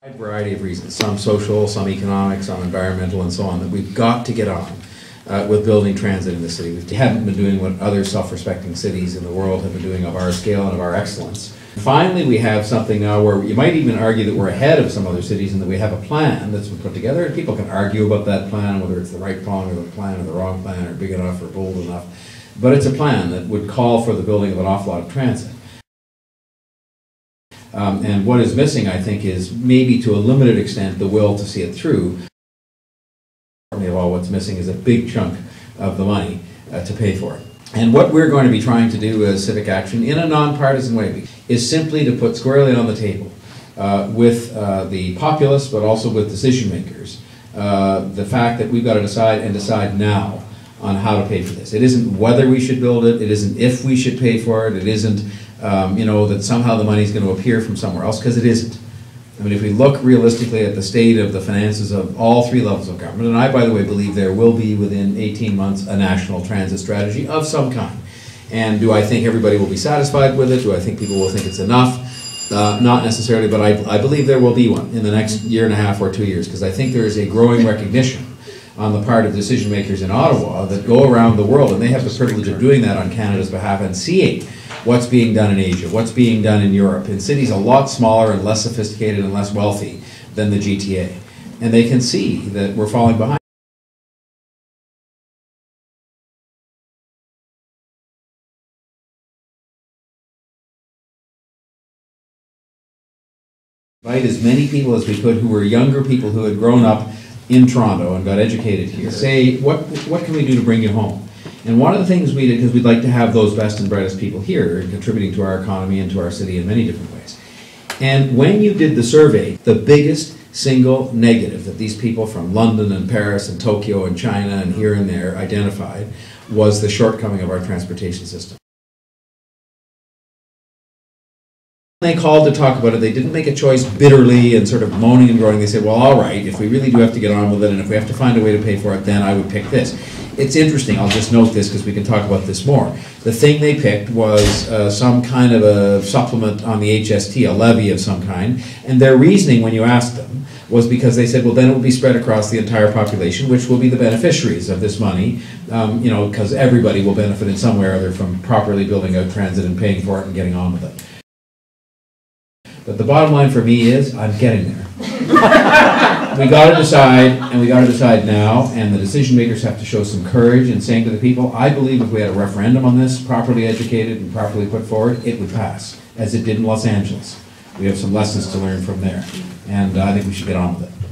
A variety of reasons, some social, some economic, some environmental, and so on, that we've got to get on with building transit in the city. We haven't been doing what other self-respecting cities in the world have been doing of our scale and of our excellence. Finally, we have something now where you might even argue that we're ahead of some other cities and that we have a plan that's been put together, and people can argue about that plan, whether it's the right plan or the wrong plan, or big enough or bold enough. But it's a plan that would call for the building of an awful lot of transit. And what is missing, I think, is maybe to a limited extent the will to see it through. Of all, what's missing is a big chunk of the money to pay for it. And what we're going to be trying to do as Civic Action, in a nonpartisan way, is simply to put squarely on the table with the populace, but also with decision makers, the fact that we've got to decide now on how to pay for this. It isn't whether we should build it, it isn't if we should pay for it, it isn't that somehow the money is going to appear from somewhere else, because it isn't. I mean, if we look realistically at the state of the finances of all three levels of government, and I, by the way, believe there will be within 18 months a national transit strategy of some kind. And do I think everybody will be satisfied with it? Do I think people will think it's enough? Not necessarily, but I believe there will be one in the next year and a half or 2 years, because I think there is a growing recognition on the part of decision makers in Ottawa that go around the world, and they have the privilege of doing that on Canada's behalf and seeing what's being done in Asia, what's being done in Europe, in cities a lot smaller and less sophisticated and less wealthy than the GTA. And they can see that we're falling behind. Invite as many people as we could who were younger people who had grown up in Toronto and got educated here. Say, what can we do to bring you home? And one of the things we did, because we'd like to have those best and brightest people here contributing to our economy and to our city in many different ways. And when you did the survey, the biggest single negative that these people from London and Paris and Tokyo and China and here and there identified was the shortcoming of our transportation system. When they called to talk about it, they didn't make a choice bitterly and sort of moaning and groaning. They said, well, all right, if we really do have to get on with it and if we have to find a way to pay for it, then I would pick this. It's interesting, I'll just note this because we can talk about this more. The thing they picked was some kind of a supplement on the HST, a levy of some kind, and their reasoning when you asked them was because they said, well, then it will be spread across the entire population, which will be the beneficiaries of this money, because everybody will benefit in some way or other from properly building out transit and paying for it and getting on with it. But the bottom line for me is, I'm getting there. We got to decide, and we got to decide now, and the decision makers have to show some courage in saying to the people, I believe if we had a referendum on this, properly educated and properly put forward, it would pass, as it did in Los Angeles. We have some lessons to learn from there, and I think we should get on with it.